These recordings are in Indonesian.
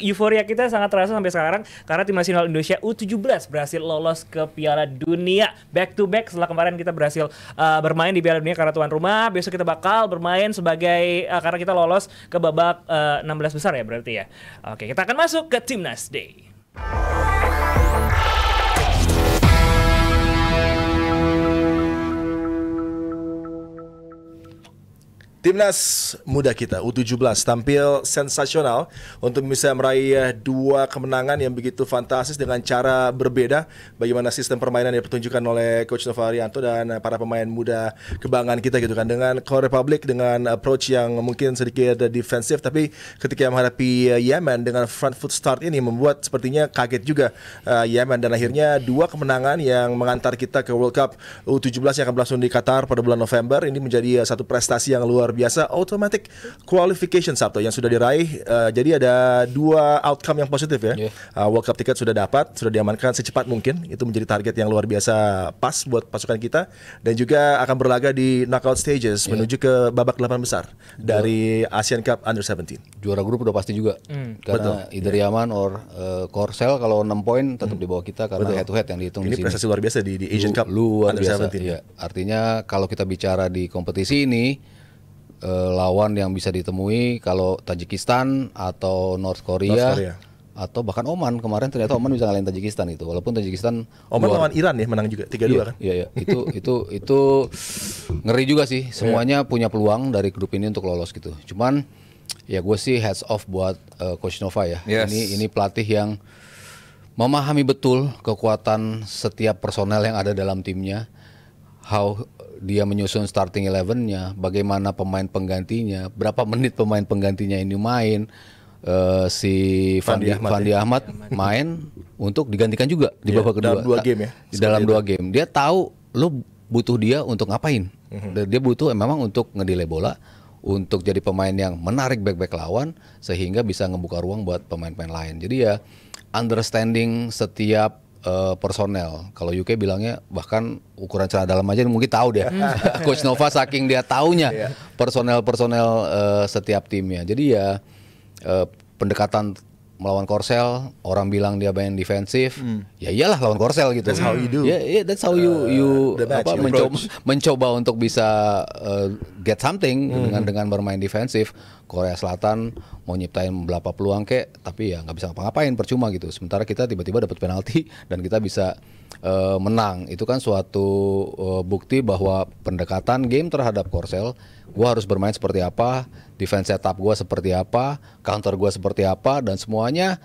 euforia kita sangat terasa sampai sekarang karena tim nasional Indonesia U17 berhasil lolos ke Piala Dunia back to back setelah kemarin kita berhasil bermain di Piala Dunia karena tuan rumah. Besok kita bakal bermain sebagai karena kita lolos ke babak 16 besar ya berarti ya. Oke, kita akan masuk ke Timnas Day. Timnas muda kita U17 tampil sensasional untuk bisa meraih 2 kemenangan yang begitu fantastis dengan cara berbeda. Bagaimana sistem permainan yang dipertunjukkan oleh Coach Nova Arianto dan para pemain muda kebanggaan kita gitu kan, dengan Korea Republic dengan approach yang mungkin sedikit defensif, tapi ketika menghadapi Yemen dengan front foot start ini membuat sepertinya kaget juga Yemen, dan akhirnya 2 kemenangan yang mengantar kita ke World Cup U17 yang akan berlangsung di Qatar pada bulan November. Ini menjadi satu prestasi yang luar biasa, automatic qualification Sabto yang sudah diraih. Jadi ada 2 outcome yang positif ya. World Cup tiket sudah dapat, sudah diamankan secepat mungkin. Itu menjadi target yang luar biasa pas buat pasukan kita, dan juga akan berlaga di knockout stages menuju ke babak 8 besar dari Asian Cup Under 17. Juara grup udah pasti juga. Karena either Yaman or Korsel kalau 6 poin tetap di bawah kita karena head to head yang dihitung ini di sini. prestasi luar biasa di Asian Cup luar Under biasa. 17. Ya. Artinya kalau kita bicara di kompetisi ini lawan yang bisa ditemui kalau Tajikistan atau North Korea atau bahkan Oman. Kemarin ternyata Oman bisa ngalahin Tajikistan itu, walaupun Tajikistan Oman lawan Iran ya menang juga 3-2 kan. Iya. Itu ngeri juga sih. Semuanya punya peluang dari grup ini untuk lolos gitu. Cuman ya gue sih hats off buat Coach Nova ya. Ini pelatih yang memahami betul kekuatan setiap personel yang ada dalam timnya. How dia menyusun starting 11-nya, bagaimana pemain penggantinya, berapa menit pemain penggantinya ini main. Si Fandi Ahmad main untuk digantikan juga di babak kedua. Dalam 2 game ya. Dalam 2 game. Dia tahu lo butuh dia untuk ngapain. Dia butuh memang untuk ngedelay bola, untuk jadi pemain yang menarik back-back lawan sehingga bisa ngebuka ruang buat pemain-pemain lain. Jadi ya understanding setiap personel. Kalau UK bilangnya bahkan ukuran celana dalam aja mungkin tahu dia. Coach Nova saking dia taunya personel-personel setiap timnya. Jadi ya pendekatan melawan Korsel, orang bilang dia main defensif. Ya iyalah lawan Korsel gitu. That's how you do. That's how you mencoba untuk bisa get something dengan bermain defensif. Korea Selatan mau nyiptain berapa peluang kek, tapi ya nggak bisa ngapa-ngapain, percuma gitu. Sementara kita tiba-tiba dapat penalti dan kita bisa menang. Itu kan suatu bukti bahwa pendekatan game terhadap Korsel, gue harus bermain seperti apa, defense setup gue seperti apa, counter gue seperti apa, dan semuanya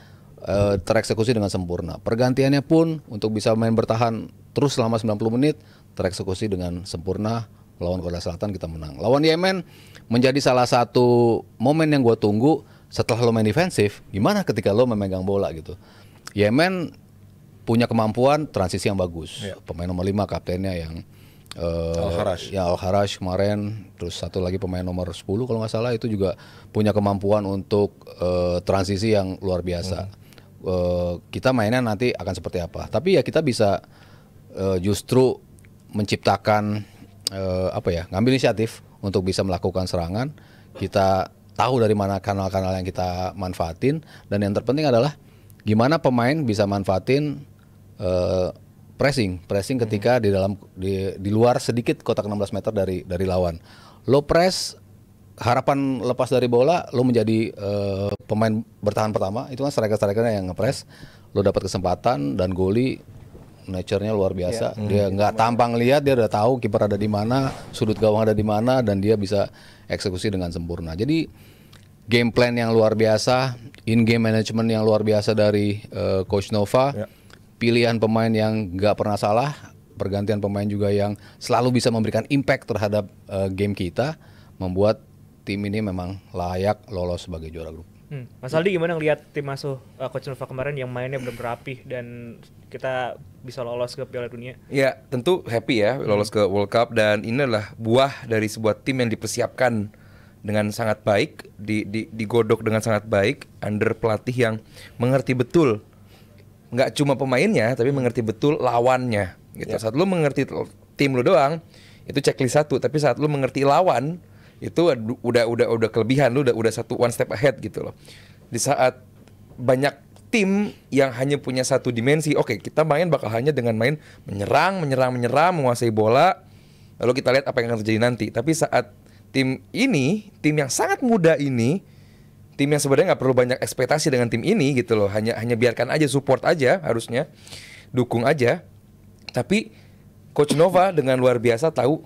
tereksekusi dengan sempurna. Pergantiannya pun untuk bisa main bertahan terus selama 90 menit tereksekusi dengan sempurna. Lawan Korea Selatan kita menang. Lawan Yemen menjadi salah satu momen yang gue tunggu setelah lo main defensif. Gimana ketika lo memegang bola gitu. Yemen punya kemampuan transisi yang bagus. Pemain nomor 5 kaptennya yang Al-Harash kemarin, terus satu lagi pemain nomor 10 kalau nggak salah, itu juga punya kemampuan untuk transisi yang luar biasa. Kita mainnya nanti akan seperti apa. Tapi ya kita bisa justru menciptakan ngambil inisiatif untuk bisa melakukan serangan. Kita tahu dari mana kanal-kanal yang kita manfaatin, dan yang terpenting adalah gimana pemain bisa manfaatin pressing ketika di luar sedikit kotak 16 meter dari lawan. Lo press, harapan lepas dari bola, lo menjadi pemain bertahan pertama. Itu kan striker-strikernya yang ngepress, lo dapat kesempatan, dan goli nature-nya luar biasa. Dia nggak tampang lihat, dia udah tahu kiper ada di mana, sudut gawang ada di mana, dan dia bisa eksekusi dengan sempurna. Jadi game plan yang luar biasa, in game management yang luar biasa dari Coach Nova. Pilihan pemain yang nggak pernah salah, pergantian pemain juga yang selalu bisa memberikan impact terhadap game kita, membuat tim ini memang layak lolos sebagai juara grup. Mas Aldi gimana ngelihat tim asuh Coach Nova kemarin yang mainnya benar-benar rapih dan kita bisa lolos ke Piala Dunia? Ya tentu happy ya lolos ke World Cup, dan ini adalah buah dari sebuah tim yang dipersiapkan dengan sangat baik, digodok dengan sangat baik under pelatih yang mengerti betul, nggak cuma pemainnya tapi mengerti betul lawannya gitu. Saat lu mengerti tim lu doang itu checklist 1, tapi saat lu mengerti lawan itu udah kelebihan, lu udah one step ahead gitu loh. Di saat banyak tim yang hanya punya satu dimensi. Oke, kita bakal hanya dengan main menyerang, menguasai bola. Lalu kita lihat apa yang akan terjadi nanti. Tapi saat tim yang sangat muda ini, tim yang sebenarnya nggak perlu banyak ekspektasi dengan tim ini gitu loh. Hanya biarkan aja, support aja harusnya, dukung aja. Tapi Coach Nova dengan luar biasa tahu,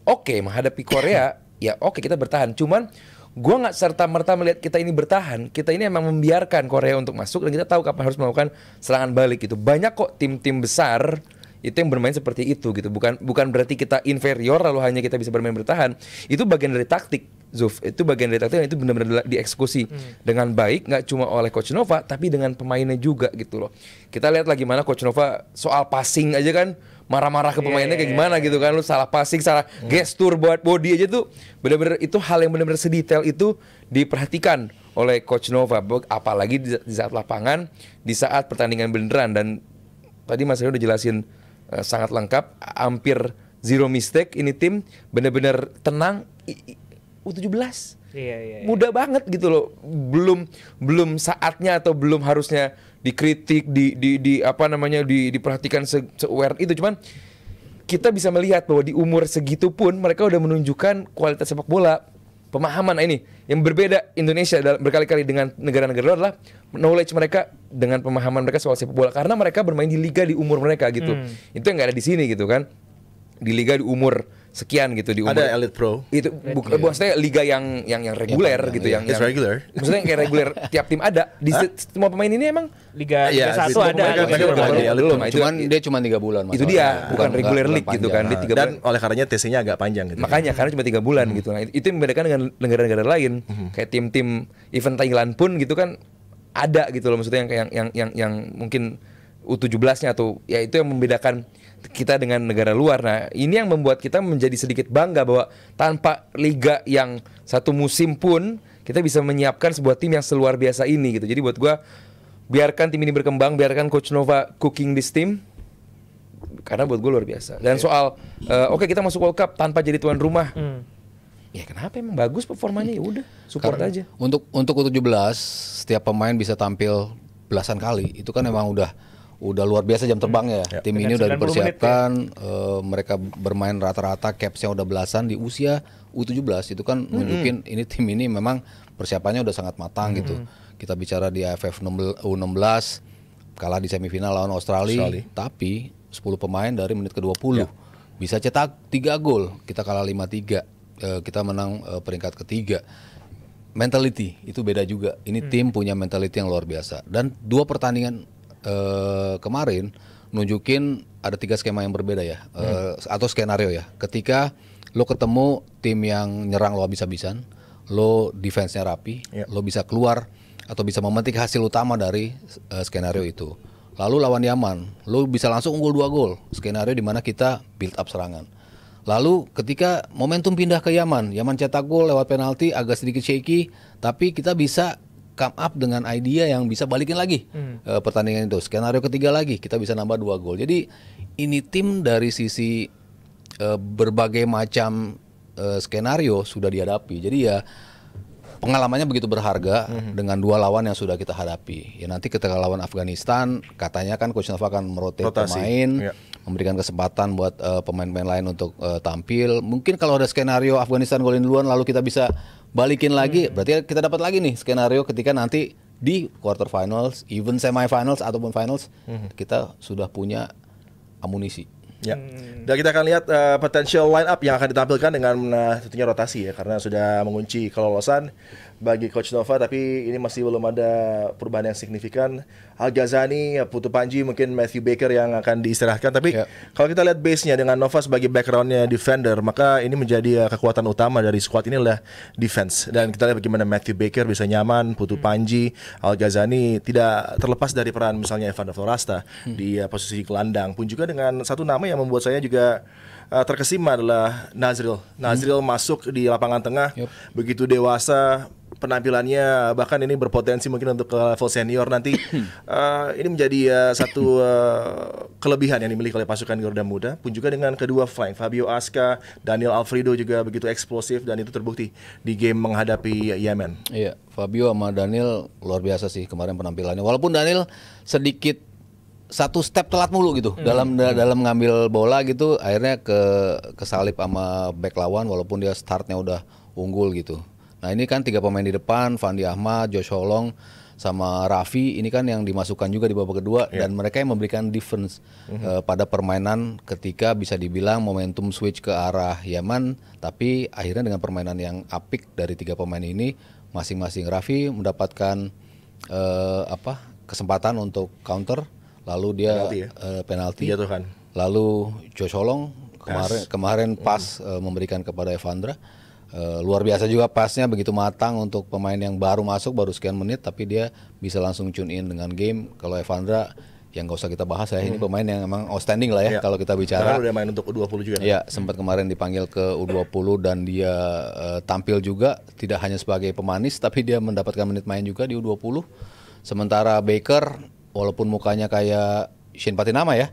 oke, menghadapi Korea, ya oke kita bertahan. Cuman gue nggak serta-merta melihat kita ini bertahan. Kita ini emang membiarkan Korea untuk masuk dan kita tahu kapan harus melakukan serangan balik gitu. Banyak kok tim-tim besar itu yang bermain seperti itu gitu. Bukan berarti kita inferior lalu hanya kita bisa bermain bertahan. Itu bagian dari taktik, Zuf. Itu bagian dari taktik dan itu benar-benar dieksekusi dengan baik, nggak cuma oleh Coach Nova tapi dengan pemainnya juga gitu loh. Kita lihat lagi mana Coach Nova soal passing aja kan marah-marah ke pemainnya kayak gimana gitu kan, lu salah passing, salah gestur buat body aja tuh benar-benar itu hal yang benar-benar sedetail itu diperhatikan oleh Coach Nova, apalagi di saat lapangan, di saat pertandingan beneran. Dan tadi Mas Rio udah jelasin sangat lengkap, hampir zero mistake. Ini tim benar-benar tenang. U17 mudah banget gitu loh, belum saatnya atau belum harusnya dikritik, diperhatikan se-aware itu. Cuman kita bisa melihat bahwa di umur segitu pun mereka udah menunjukkan kualitas sepak bola, pemahaman ini yang berbeda Indonesia berkali-kali dengan negara-negara luar adalah knowledge mereka dengan pemahaman mereka soal sepak bola, karena mereka bermain di liga di umur mereka gitu. Itu yang nggak ada di sini gitu kan, di liga di umur sekian gitu, di umur ada Elite Pro itu maksudnya liga yang reguler gitu, yang regular, maksudnya yang kayak reguler tiap tim ada di semua pemain ini emang Liga 1 ada. Cuman dia cuma 3 bulan. Itu dia, bukan regular league gitu kan. Di 3 dan bulan. oleh karenanya TC-nya agak panjang gitu. Makanya karena cuma 3 bulan gitu. Nah, itu yang membedakan dengan negara-negara lain. Kayak tim-tim event Thailand pun gitu kan ada gitu loh, maksudnya yang mungkin U17-nya atau ya itu yang membedakan kita dengan negara luar. Nah, ini yang membuat kita menjadi sedikit bangga bahwa tanpa liga yang satu musim pun kita bisa menyiapkan sebuah tim yang seluar biasa ini gitu. Jadi buat gua, biarkan tim ini berkembang, biarkan Coach Nova cooking this team, karena buat gue luar biasa. Dan soal oke, kita masuk World Cup tanpa jadi tuan rumah, ya kenapa, emang bagus performanya, ya udah support aja. Untuk U17 setiap pemain bisa tampil belasan kali, itu kan memang udah luar biasa jam terbangnya ya. Tim ini udah dipersiapkan, mereka bermain rata-rata capsnya udah belasan di usia U17, itu kan nunjukin ini tim ini memang persiapannya udah sangat matang gitu. Kita bicara di AFF U16 kalah di semifinal lawan Australia. Tapi 10 pemain dari menit ke-20 bisa cetak 3 gol. Kita kalah 5-3, kita menang peringkat ketiga. Mentality itu beda juga. Ini tim punya mentality yang luar biasa. Dan 2 pertandingan kemarin nunjukin ada 3 skema yang berbeda ya, atau skenario ya. Ketika lo ketemu tim yang nyerang lo habis-habisan, lo defense-nya rapi, lo bisa keluar atau bisa memetik hasil utama dari skenario itu. Lalu lawan Yaman, lo bisa langsung unggul 2 gol. Skenario di mana kita build up serangan. Lalu ketika momentum pindah ke Yaman cetak gol lewat penalti, agak sedikit shaky, tapi kita bisa come up dengan idea yang bisa balikin lagi pertandingan itu. Skenario ketiga lagi, kita bisa nambah 2 gol. Jadi ini tim dari sisi berbagai macam skenario sudah dihadapi. Jadi ya pengalamannya begitu berharga dengan 2 lawan yang sudah kita hadapi. Ya nanti ketika lawan Afghanistan, katanya kan Coach Nova akan merotate pemain, memberikan kesempatan buat pemain-pemain lain untuk tampil. Mungkin kalau ada skenario Afghanistan golin duluan lalu kita bisa balikin lagi, berarti kita dapat lagi nih skenario ketika nanti di quarter finals, even semifinals ataupun finals, kita sudah punya amunisi. Ya. Dan kita akan lihat potential line up yang akan ditampilkan dengan tentunya rotasi ya, karena sudah mengunci kelolosan bagi Coach Nova, tapi ini masih belum ada perubahan yang signifikan. Al-Ghazani, Putu Panji, mungkin Matthew Baker yang akan diistirahatkan. Tapi kalau kita lihat base-nya dengan Nova sebagai background-nya defender, maka ini menjadi kekuatan utama dari squad ini adalah defense. Dan kita lihat bagaimana Matthew Baker bisa nyaman, Putu Panji, Al-Ghazani tidak terlepas dari peran misalnya Evander Florasta di posisi gelandang. Pun juga dengan satu nama yang membuat saya juga terkesima adalah Nazril. Nazril masuk di lapangan tengah, begitu dewasa, penampilannya, bahkan ini berpotensi mungkin untuk ke level senior nanti. Ini menjadi satu kelebihan yang dimiliki oleh pasukan Garuda Muda. Pun juga dengan kedua flank Fabio Aska, Daniel Alfredo juga begitu eksplosif, dan itu terbukti di game menghadapi Yemen. Iya, Fabio sama Daniel luar biasa sih kemarin penampilannya. Walaupun Daniel sedikit satu step telat mulu gitu dalam ngambil bola gitu, akhirnya kesalip sama back lawan walaupun dia startnya udah unggul gitu. Nah ini kan 3 pemain di depan, Fandi Ahmad, Josh Holong, sama Raffi, ini kan yang dimasukkan juga di babak kedua, dan mereka yang memberikan difference pada permainan ketika bisa dibilang momentum switch ke arah Yaman, tapi akhirnya dengan permainan yang apik dari 3 pemain ini, masing-masing Raffi mendapatkan kesempatan untuk counter, lalu dia penalti, lalu Josh Holong kemarin pas memberikan kepada Evandra. Luar biasa juga pasnya, begitu matang untuk pemain yang baru masuk, baru sekian menit, tapi dia bisa langsung tune in dengan game. Kalau Evandra yang nggak usah kita bahas ya, ini pemain yang emang outstanding lah ya kalau kita bicara. Karena udah main untuk U20 juga. Ya, sempat kemarin dipanggil ke U20 dan dia tampil juga, tidak hanya sebagai pemanis, tapi dia mendapatkan menit main juga di U20. Sementara Baker, walaupun mukanya kayak Shin Patinama ya,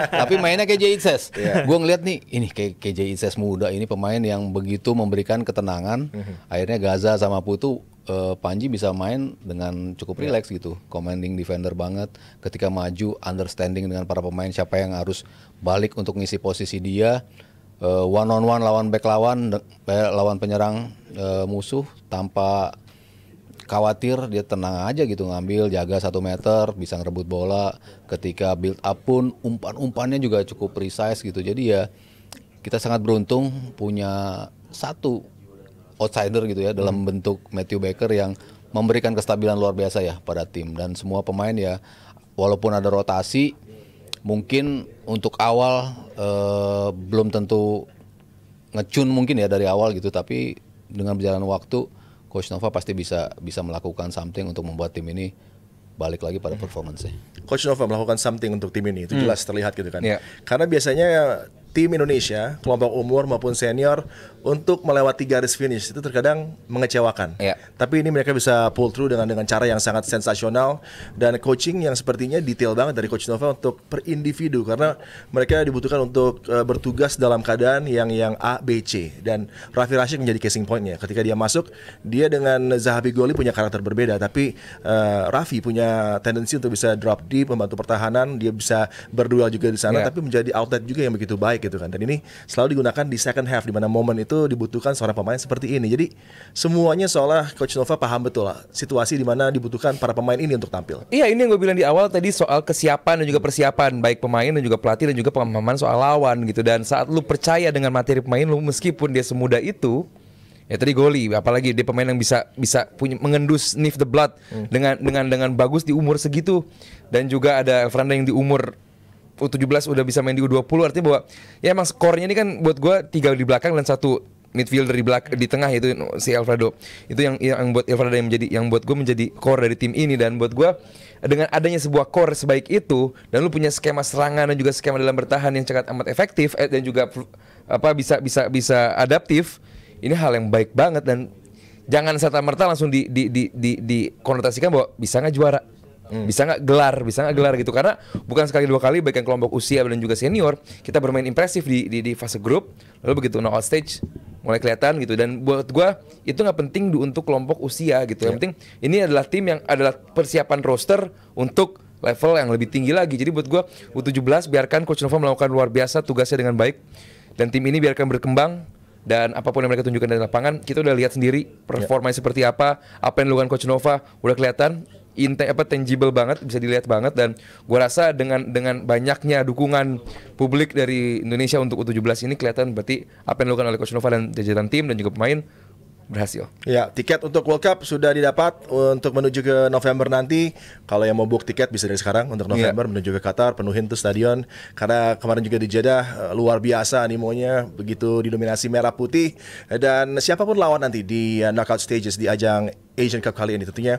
tapi mainnya kayak Jay Itzes. Gue ngeliat nih, ini kayak Jay Itzes muda, ini pemain yang begitu memberikan ketenangan. Akhirnya Gaza sama Putu, Panji bisa main dengan cukup rileks gitu, commanding defender banget. Ketika maju, understanding dengan para pemain siapa yang harus balik untuk ngisi posisi dia. One on one lawan back lawan penyerang musuh tanpa khawatir, dia tenang aja gitu, ngambil, jaga 1 meter, bisa ngerebut bola. Ketika build up pun umpan-umpannya juga cukup precise gitu. Jadi ya kita sangat beruntung punya satu outsider gitu ya dalam bentuk Matthew Baker yang memberikan kestabilan luar biasa ya pada tim. Dan semua pemain ya walaupun ada rotasi, mungkin untuk awal belum tentu ngecun mungkin ya dari awal gitu, tapi dengan berjalan waktu Coach Nova pasti bisa melakukan something untuk membuat tim ini balik lagi pada performance-nya. Coach Nova melakukan something untuk tim ini, itu jelas terlihat gitu kan. Karena biasanya tim Indonesia, kelompok umur maupun senior, untuk melewati garis finish itu terkadang mengecewakan. Tapi ini mereka bisa pull through dengan cara yang sangat sensasional, dan coaching yang sepertinya detail banget dari Coach Nova untuk per individu, karena mereka dibutuhkan untuk bertugas dalam keadaan yang A, B, C, dan Raffi Rashid menjadi casing point-nya. Ketika dia masuk, dia dengan Zahabi Goli punya karakter berbeda, tapi Raffi punya tendensi untuk bisa drop deep, membantu pertahanan, dia bisa berduel juga di sana, tapi menjadi outlet juga yang begitu baik gitu kan. Dan ini selalu digunakan di second half, di mana momen itu dibutuhkan seorang pemain seperti ini. Jadi semuanya seolah Coach Nova paham betul lah situasi di mana dibutuhkan para pemain ini untuk tampil. Iya, ini yang gue bilang di awal tadi soal kesiapan dan juga persiapan baik pemain dan juga pelatih dan juga pemahaman soal lawan gitu. Dan saat lu percaya dengan materi pemain lu, meskipun dia semuda itu, ya tadi Goli, apalagi dia pemain yang bisa punya mengendus sniff the blood dengan bagus di umur segitu. Dan juga ada Elfranda yang di umur U17 udah bisa main di U20, artinya bahwa ya emang skornya ini kan buat gue 3 di belakang dan 1 midfielder di tengah, itu si Alfredo. Itu yang buat Alfredo yang buat gue menjadi core dari tim ini. Dan buat gue dengan adanya sebuah core sebaik itu, dan lu punya skema serangan dan juga skema dalam bertahan yang sangat amat efektif dan juga bisa adaptif, ini hal yang baik banget. Dan jangan serta-merta langsung dikonotasikan bahwa bisa nggak juara, bisa nggak gelar gitu, karena bukan sekali 2 kali baik yang kelompok usia dan juga senior kita bermain impresif di fase grup, lalu begitu knockout stage mulai kelihatan gitu. Dan buat gue itu nggak penting untuk kelompok usia gitu, yang penting ini adalah tim yang adalah persiapan roster untuk level yang lebih tinggi lagi. Jadi buat gue U17 biarkan Coach Nova melakukan luar biasa tugasnya dengan baik, dan tim ini biarkan berkembang. Dan apapun yang mereka tunjukkan dari lapangan, kita udah lihat sendiri performanya seperti apa yang dilakukan Coach Nova udah kelihatan tangible banget, bisa dilihat banget. Dan gua rasa dengan banyaknya dukungan publik dari Indonesia untuk U17 ini, kelihatan berarti apa yang dilakukan oleh Coach Nova dan jajaran tim dan juga pemain berhasil. Ya, tiket untuk World Cup sudah didapat untuk menuju ke November nanti. Kalau yang mau book tiket bisa dari sekarang untuk November menuju ke Qatar, penuhin tuh stadion. Karena kemarin juga di Jeddah luar biasa animonya, begitu didominasi merah putih. Dan siapapun lawan nanti di knockout stages di ajang Asian Cup kali ini. Tentunya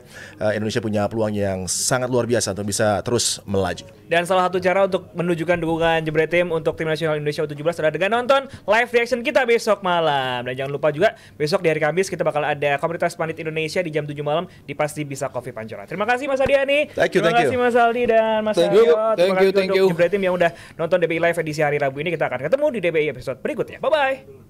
Indonesia punya peluang yang sangat luar biasa untuk bisa terus melaju. Dan salah satu cara untuk menunjukkan dukungan Jebret Team untuk tim nasional Indonesia U17 adalah dengan nonton live reaction kita besok malam. Dan jangan lupa juga besok di hari Kamis kita bakal ada komunitas Pandit Indonesia di jam 7 malam di Pasti Bisa Coffee Pancoran. Terima kasih Mas Adiani. Terima kasih Mas Aldi dan Mas Thank you. Aryo. Terima kasih Thank untuk you. Jebret Team yang udah nonton DBI Live edisi hari Rabu ini. Kita akan ketemu di DBI episode berikutnya. Bye-bye.